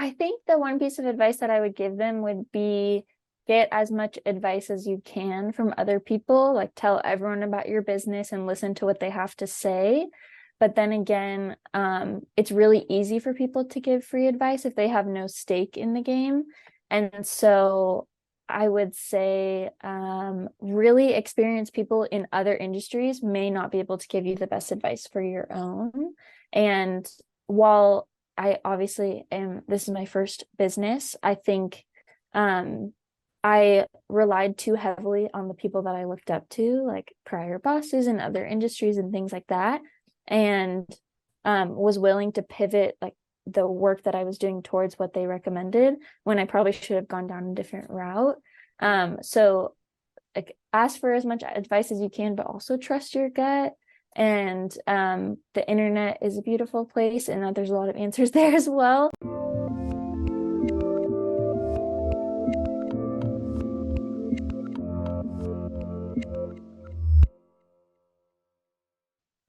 I think the one piece of advice that I would give them would be get as much advice as you can from other people, like tell everyone about your business and listen to what they have to say. But then again, it's really easy for people to give free advice if they have no stake in the game. And so I would say really experienced people in other industries may not be able to give you the best advice for your own. And while I obviously am, this is my first business, I think I relied too heavily on the people that I looked up to, like prior bosses in other industries and things like that, and was willing to pivot like the work that I was doing towards what they recommended when I probably should have gone down a different route. So like ask for as much advice as you can, but also trust your gut. And the internet is a beautiful place, and there's a lot of answers there as well.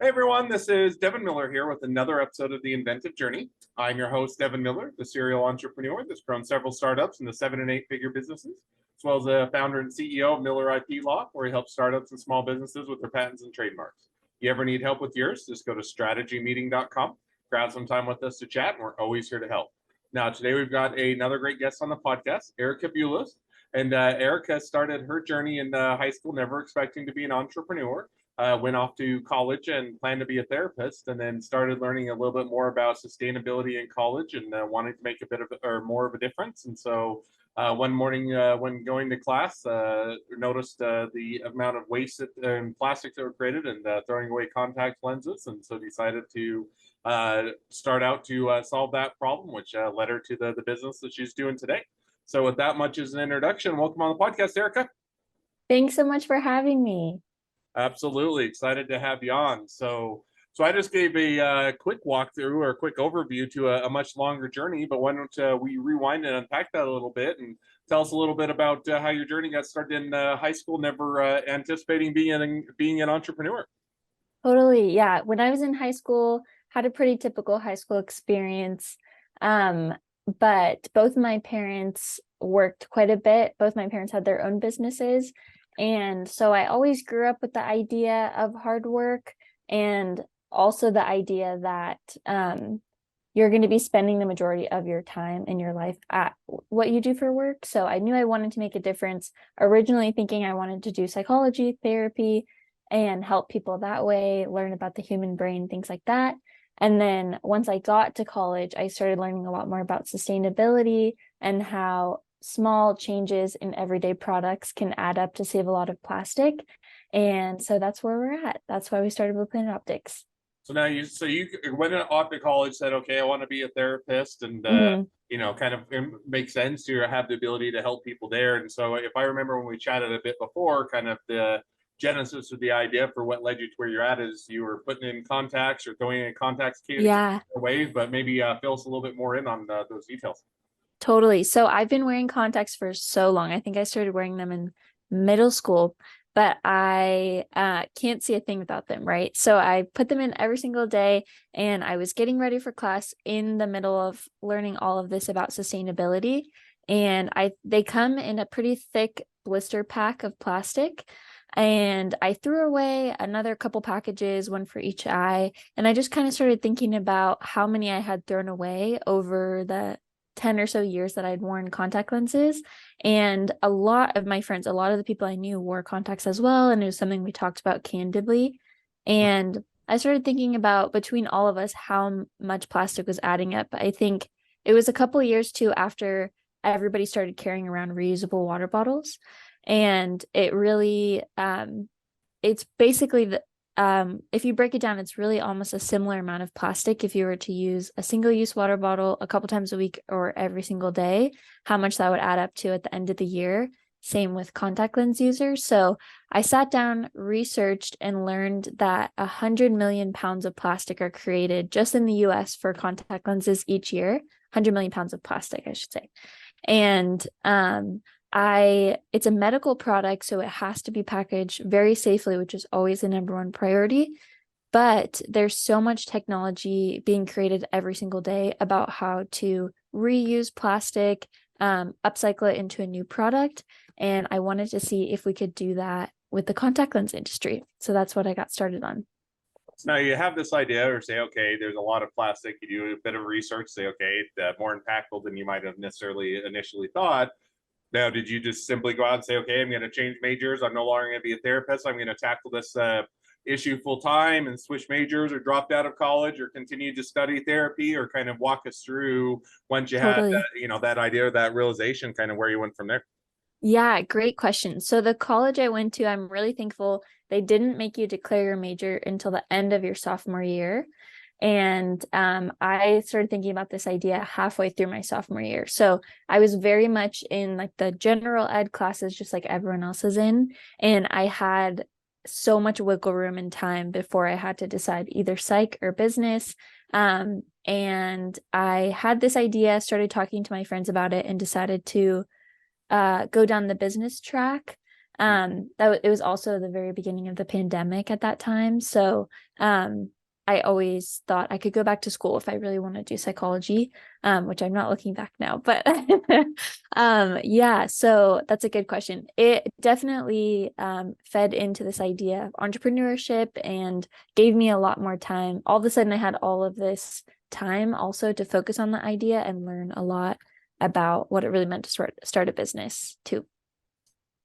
Hey everyone, this is Devin Miller here with another episode of The Inventive Journey. I'm your host, Devin Miller, the serial entrepreneur that's grown several startups into 7 and 8 figure businesses, as well as the founder and CEO of Miller IP Law, where he helps startups and small businesses with their patents and trademarks. If you ever need help with yours, just go to strategymeeting.com, grab some time with us to chat, and we're always here to help. Now, today we've got another great guest on the podcast, Erica Buyalos. And Erica started her journey in high school, never expecting to be an entrepreneur. Went off to college and planned to be a therapist, and then started learning a little bit more about sustainability in college and wanting to make a bit of or more of a difference. And so one morning when going to class, noticed the amount of waste and plastics that were created and throwing away contact lenses, and so decided to start out to solve that problem, which led her to the business that she's doing today. So with that much as an introduction, welcome on the podcast, Erica. Thanks so much for having me. Absolutely excited to have you on. So I just gave a quick walkthrough or a quick overview to a much longer journey, but why don't we rewind and unpack that a little bit and tell us a little bit about how your journey got started in high school, never anticipating being an entrepreneur. Totally. Yeah. When I was in high school, had a pretty typical high school experience. But both my parents worked quite a bit. Both my parents had their own businesses. And so I always grew up with the idea of hard work and also the idea that you're going to be spending the majority of your time in your life at what you do for work. So I knew I wanted to make a difference, originally thinking I wanted to do psychology, therapy, and help people that way, learn about the human brain, things like that. And then once I got to college, I started learning a lot more about sustainability and how small changes in everyday products can add up to save a lot of plastic. And so that's where we're at. That's why we started with Planet Optics. So now you went off to college, said, okay, I want to be a therapist, and kind of it makes sense to have the ability to help people there. And so if I remember when we chatted a bit before, kind of the genesis of the idea for what led you to where you're at is you were putting in contacts or throwing in contacts Yeah, ways, but maybe fill us a little bit more in on those details. totally. So I've been wearing contacts for so long. I think I started wearing them in middle school, but I can't see a thing without them, right? So I put them in every single day, and I was getting ready for class in the middle of learning all of this about sustainability. And they come in a pretty thick blister pack of plastic. And I threw away another couple packages, one for each eye. And I just kind of started thinking about how many I had thrown away over the 10 or so years that I'd worn contact lenses. And a lot of my friends, a lot of the people I knew wore contacts as well. And it was something we talked about candidly. And I started thinking about between all of us how much plastic was adding up. I think it was a couple of years too after everybody started carrying around reusable water bottles. And it really, it's basically if you break it down, it's really almost a similar amount of plastic if you were to use a single-use water bottle a couple times a week or every single day, how much that would add up to at the end of the year. Same with contact lens users. So I sat down, researched, and learned that 100 million pounds of plastic are created just in the US for contact lenses each year. 100 million pounds of plastic, I should say. And it's a medical product, so it has to be packaged very safely, which is always the number one priority. But there's so much technology being created every single day about how to reuse plastic, upcycle it into a new product. And I wanted to see if we could do that with the contact lens industry. So that's what I got started on. So now you have this idea, or say, okay, there's a lot of plastic. You do a bit of research, say, okay, more impactful than you might have necessarily initially thought. Now, did you just simply go out and say, okay, I'm going to change majors. I'm no longer going to be a therapist. I'm going to tackle this issue full time and switch majors, or dropped out of college, or continue to study therapy, or kind of walk us through once you had Totally. that idea, that realization, kind of where you went from there. Yeah, great question. So the college I went to, I'm really thankful they didn't make you declare your major until the end of your sophomore year. And I started thinking about this idea halfway through my sophomore year. So I was very much in like the general ed classes, just like everyone else is in. And I had so much wiggle room and time before I had to decide either psych or business. And I had this idea, started talking to my friends about it, and decided to go down the business track. It was also the very beginning of the pandemic at that time. So I always thought I could go back to school if I really want to do psychology, which I'm not looking back now. But yeah, so that's a good question. It definitely fed into this idea of entrepreneurship and gave me a lot more time. All of a sudden, I had all of this time also to focus on the idea and learn a lot about what it really meant to start a business too.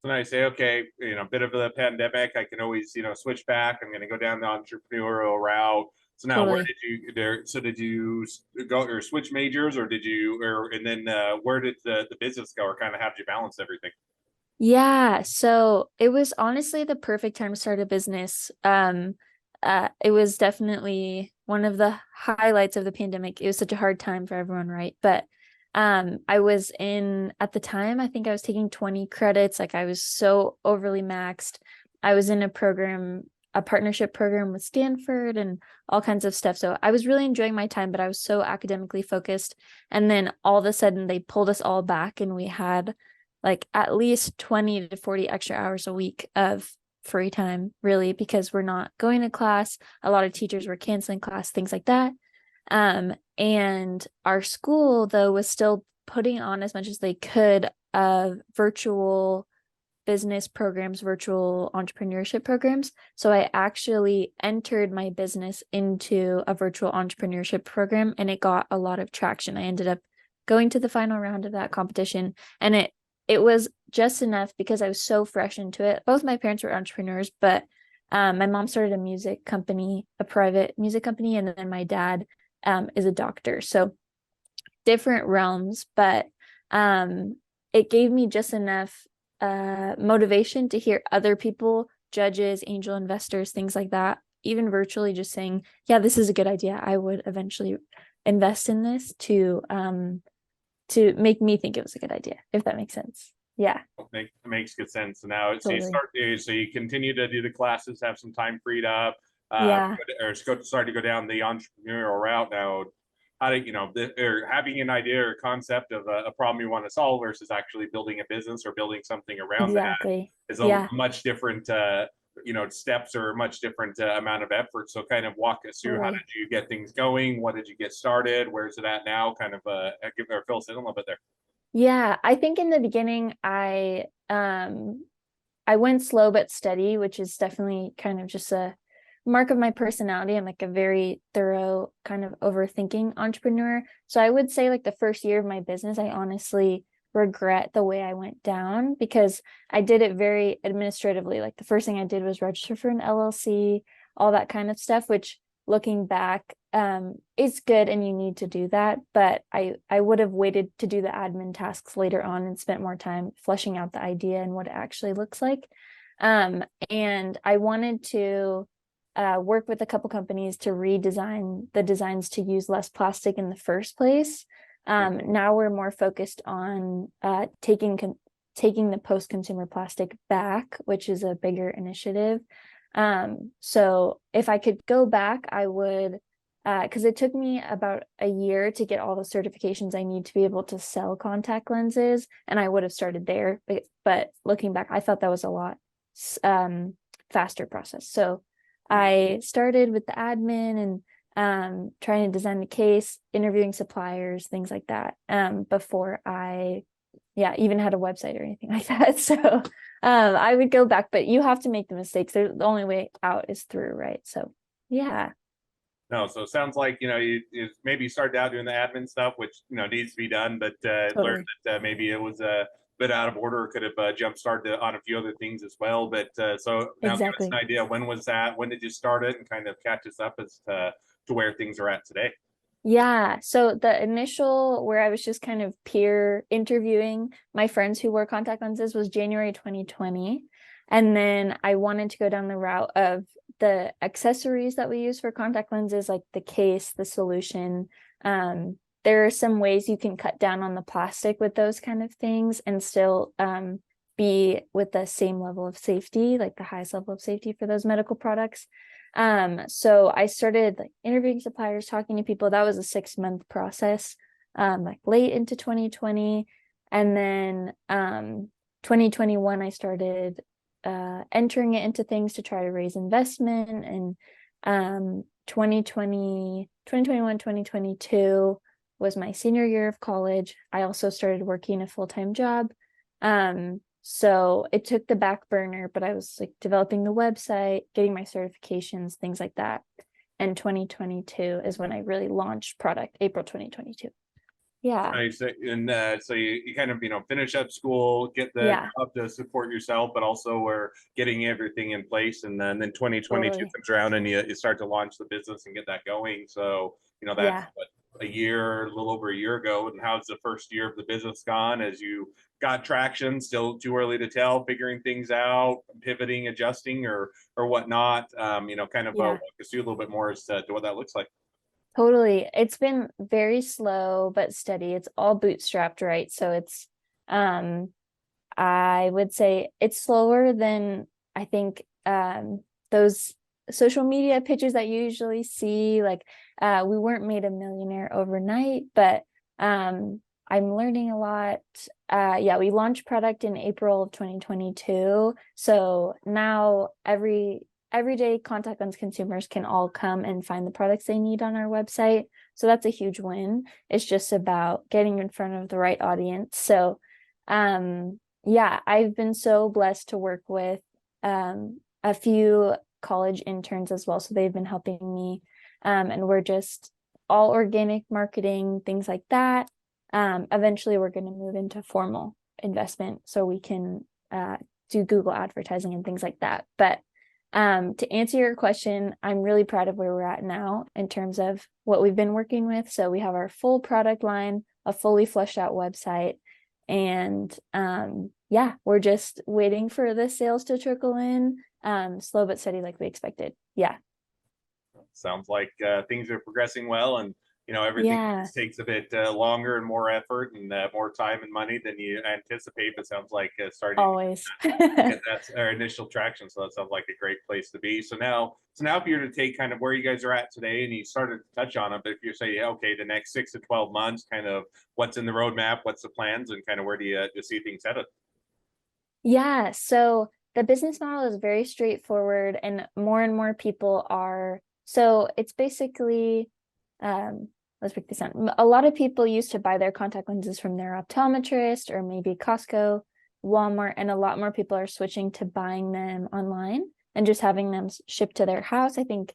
And I say, okay, a bit of the pandemic, I can always, switch back. I'm going to go down the entrepreneurial route. So now, where Totally. did you there? So did you go or switch majors, or did you, or and then where did the business go, or kind of how did you balance everything? Yeah, so it was honestly the perfect time to start a business. It was definitely one of the highlights of the pandemic. It was such a hard time for everyone, right? But I was in at the time, I think I was taking 20 credits. Like I was so overly maxed. I was in a program, a partnership program with Stanford and all kinds of stuff. So I was really enjoying my time, but I was so academically focused. And then all of a sudden they pulled us all back and we had like at least 20 to 40 extra hours a week of free time, really, because we're not going to class. A lot of teachers were canceling class, things like that. And our school, though, was still putting on as much as they could of virtual business programs, virtual entrepreneurship programs. So I actually entered my business into a virtual entrepreneurship program and it got a lot of traction. I ended up going to the final round of that competition and it was just enough because I was so fresh into it. Both my parents were entrepreneurs, but my mom started a music company, a private music company, and then my dad is a doctor. So different realms, but it gave me just enough motivation to hear other people, judges, angel investors, things like that, even virtually just saying, yeah, this is a good idea. I would eventually invest in this to make me think it was a good idea, if that makes sense. Yeah, Makes good sense. So now, totally. so you continue to do the classes, have some time freed up, Yeah, or start to go down the entrepreneurial route now. How do or having an idea or concept of a problem you want to solve versus actually building a business or building something around that exactly. is a Yeah, much different steps, or a much different amount of effort. So kind of walk us through, how totally. did you get things going? What did you get started? Where's it at now? Kind of give or fill us in a little bit there. Yeah, I think in the beginning I went slow but steady, which is definitely kind of just a mark of my personality. I'm like a very thorough kind of overthinking entrepreneur. So I would say like the first year of my business, I honestly regret the way I went down because I did it very administratively. Like the first thing I did was register for an LLC, all that kind of stuff, which looking back is good and you need to do that. But I would have waited to do the admin tasks later on and spent more time fleshing out the idea and what it actually looks like. And I wanted to work with a couple companies to redesign the designs to use less plastic in the first place. Now we're more focused on taking the post-consumer plastic back, which is a bigger initiative. So if I could go back, I would, because it took me about a year to get all the certifications I need to be able to sell contact lenses, and I would have started there. But looking back, I thought that was a lot faster process. So I started with the admin and trying to design the case, interviewing suppliers, things like that, before I even had a website or anything like that. So I would go back, but you have to make the mistakes. The only way out is through, right? So yeah. No, so it sounds like you maybe started out doing the admin stuff, which needs to be done, but learned Totally. that maybe it was a bit out of order. Could have jump started on a few other things as well. But so now give us an Exactly. idea. When was that? When did you start it, and kind of catch us up as to where things are at today? Yeah. So the initial where I was just kind of peer interviewing my friends who wore contact lenses was January 2020. And then I wanted to go down the route of the accessories that we use for contact lenses, like the case, the solution. There are some ways you can cut down on the plastic with those kind of things and still be with the same level of safety, like the highest level of safety for those medical products. So I started like interviewing suppliers, talking to people. That was a 6-month process, like late into 2020. And then 2021, I started entering it into things to try to raise investment. And 2021, 2022 was my senior year of college. I also started working a full-time job. So it took the back burner, but I was like developing the website, getting my certifications, things like that. And 2022 is when I really launched product, April 2022. Yeah. Nice. And so you kind of finish up school, get the Yeah, job to support yourself, but also we're getting everything in place. And then 2022 totally. comes around and you start to launch the business and get that going. So that's Yeah. what, a little over a year ago. And how's the first year of the business gone as you got traction? Still too early to tell, figuring things out, pivoting, adjusting, or whatnot. Kind of walk Yeah. us through a little bit more as to what that looks like. Totally. It's been very slow but steady. It's all bootstrapped, right? So it's I would say it's slower than I think those social media pictures that you usually see. Like we weren't made a millionaire overnight, but I'm learning a lot. Yeah, we launched product in April of 2022. So now everyday contact lens consumers can all come and find the products they need on our website. So that's a huge win. It's just about getting in front of the right audience. So yeah, I've been so blessed to work with a few college interns as well. So they've been helping me. And we're just all organic marketing, things like that. Eventually, we're going to move into formal investment so we can do Google advertising and things like that. But to answer your question, I'm really proud of where we're at now in terms of what we've been working with. So we have our full product line, a fully fleshed out website, and yeah, we're just waiting for the sales to trickle in, slow but steady like we expected. Yeah. Sounds like things are progressing well, and everything Yeah, just takes a bit longer and more effort and more time and money than you anticipate. But sounds like starting to always. get that our initial traction. So that sounds like a great place to be. So now, if you were to take kind of where you guys are at today, and you started to touch on it, but if you say, yeah, okay, the next 6 to 12 months, kind of what's in the roadmap, what's the plans, and kind of where do you see things headed? Yeah, so the business model is very straightforward and more people are. So it's basically, let's break this down. A lot of people used to buy their contact lenses from their optometrist or maybe Costco, Walmart, and a lot more people are switching to buying them online and just having them shipped to their house. I think,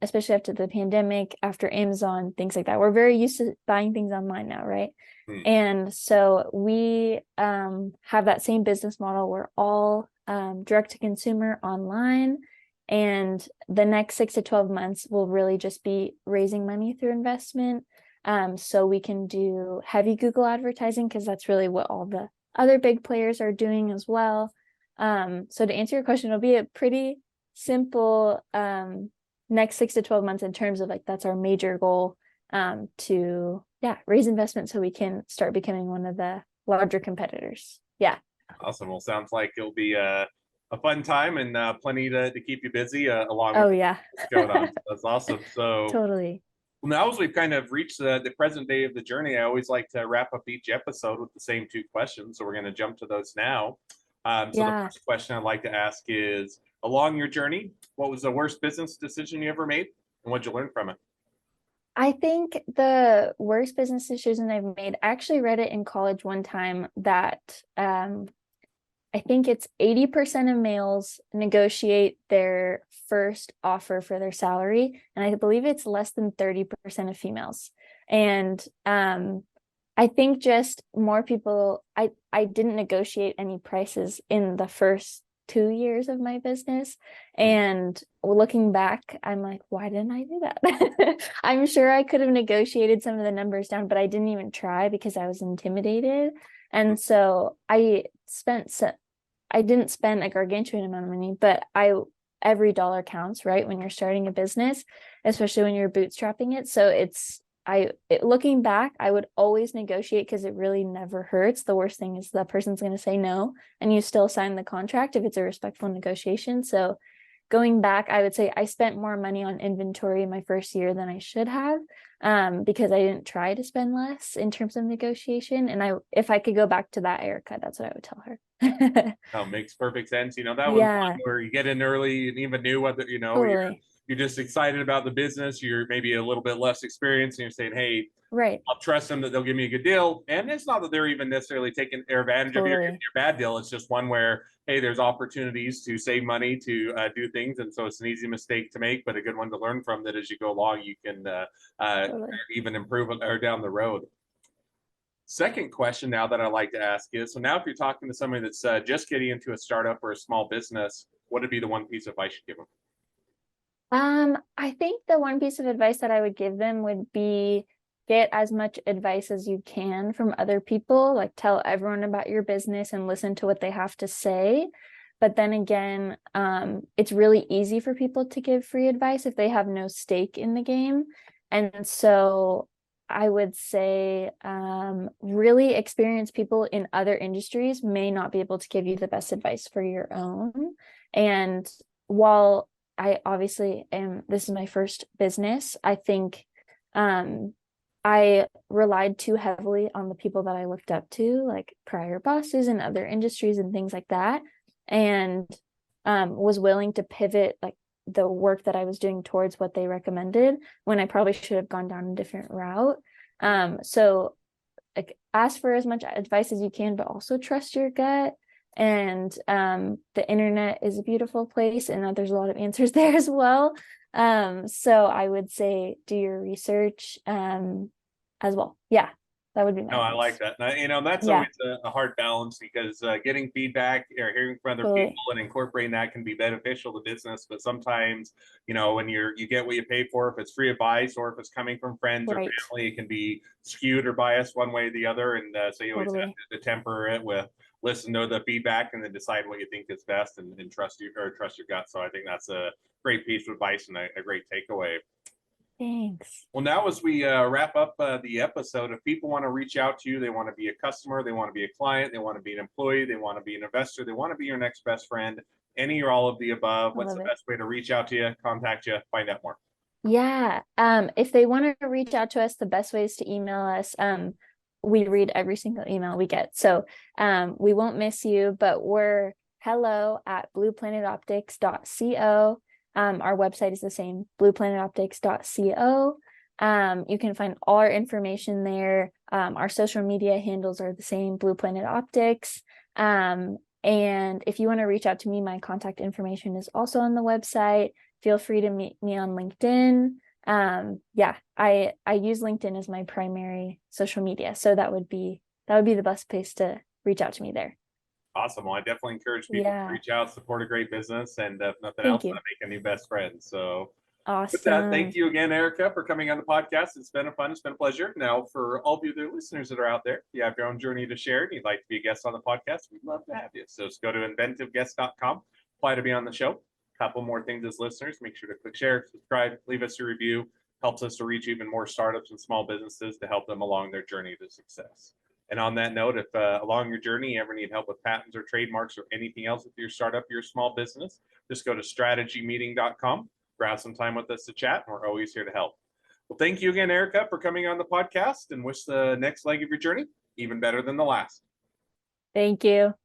especially after the pandemic, after Amazon, things like that. We're very used to buying things online now, right? Hmm. And so we have that same business model. We're all direct to consumer online. And the next 6 to 12 months will really just be raising money through investment. So we can do heavy Google advertising because that's really what all the other big players are doing as well. So to answer your question, it'll be a pretty simple next 6 to 12 months in terms of like that's our major goal to raise investment so we can start becoming one of the larger competitors. Yeah. Awesome. Well, sounds like it'll be a fun time and plenty to keep you busy along with Oh yeah. what's going on. So that's awesome. So Totally. well, now as we've kind of reached the present day of the journey, I always like to wrap up each episode with the same 2 questions. So we're going to jump to those now. So the Yeah. first question I'd like to ask is, along your journey, what was the worst business decision you ever made, and what'd you learn from it? I think the worst business decision I've made, I actually read it in college one time that I think it's 80% of males negotiate their first offer for their salary, and I believe it's less than 30% of females. And I think just more people, I didn't negotiate any prices in the first 2 years of my business. And looking back, I'm like, why didn't I do that? I'm sure I could have negotiated some of the numbers down, but I didn't even try because I was intimidated. And so I didn't spend a gargantuan amount of money, but every dollar counts, right? When you're starting a business, especially when you're bootstrapping it. So looking back, I would always negotiate because it really never hurts. The worst thing is the person's going to say no, and you still sign the contract if it's a respectful negotiation. So going back, I would say I spent more money on inventory my first year than I should have, because I didn't try to spend less in terms of negotiation. And if I could go back to that Erica, that's what I would tell her. Oh, makes perfect sense. That was one Yeah, where you get in early and even knew whether, totally. you're just excited about the business. You're maybe a little bit less experienced and you're saying, hey, Right. I'll trust them that they'll give me a good deal. And it's not that they're even necessarily taking advantage of Totally. your bad deal. It's just one where, hey, there's opportunities to save money, to do things. And so it's an easy mistake to make, but a good one to learn from, that as you go along, you can Totally. even improve or down the road. Second question now that I like to ask is, so now if you're talking to somebody that's just getting into a startup or a small business, what would be the one piece of advice you give them? I think the one piece of advice that I would give them would be get as much advice as you can from other people, like tell everyone about your business and listen to what they have to say. But then again, it's really easy for people to give free advice if they have no stake in the game. And so I would say really experienced people in other industries may not be able to give you the best advice for your own. And while I obviously this is my first business, I think I relied too heavily on the people that I looked up to, like prior bosses in other industries and things like that, and was willing to pivot like the work that I was doing towards what they recommended when I probably should have gone down a different route. So like ask for as much advice as you can, but also trust your gut. And the internet is a beautiful place, and there's a lot of answers there as well. So I would say do your research as well. Yeah, that would be my No, I like advice. that. That's Yeah, always a hard balance, because getting feedback or hearing from other people totally. and incorporating that can be beneficial to business. But sometimes, when you get what you pay for, if it's free advice or if it's coming from friends or Right. family, it can be skewed or biased one way or the other. And so you always have Totally. to temper it with listen to the feedback and then decide what you think is best, and trust trust your gut. So I think that's a great piece of advice and a great takeaway. Thanks. Well, now as we wrap up the episode, if people want to reach out to you, they want to be a customer, they want to be a client, they want to be an employee, they want to be an investor, they want to be your next best friend, any or all of the above, I what's love the it. best way to reach out to you, contact you, find out more? Yeah. If they want to reach out to us, the best way is to email us. We read every single email we get. So we won't miss you, but we're hello@blueplanetoptics.co. Our website is the same, blueplanetoptics.co. You can find all our information there. Our social media handles are the same, Blue Planet Optics. And if you want to reach out to me, my contact information is also on the website. Feel free to meet me on LinkedIn. Yeah, I use LinkedIn as my primary social media, so that would be the best place to reach out to me there. Awesome. Well, I definitely encourage people to Yeah, reach out, support a great business, and if nothing thank else, you. make a new best friend. So with that, thank Awesome. you again, Erica, for coming on the podcast. It's been it's been a pleasure. Now, for all of you the listeners that are out there, if you have your own journey to share and you'd like to be a guest on the podcast, we'd love to have you. So just go to inventiveguest.com, apply to be on the show. A couple more things as listeners, make sure to click share, subscribe, leave us a review. Helps us to reach even more startups and small businesses to help them along their journey to success. And on that note, if along your journey you ever need help with patents or trademarks or anything else with your startup, your small business, just go to strategymeeting.com, grab some time with us to chat, and we're always here to help. Well, thank you again, Erica, for coming on the podcast, and wish the next leg of your journey even better than the last. Thank you.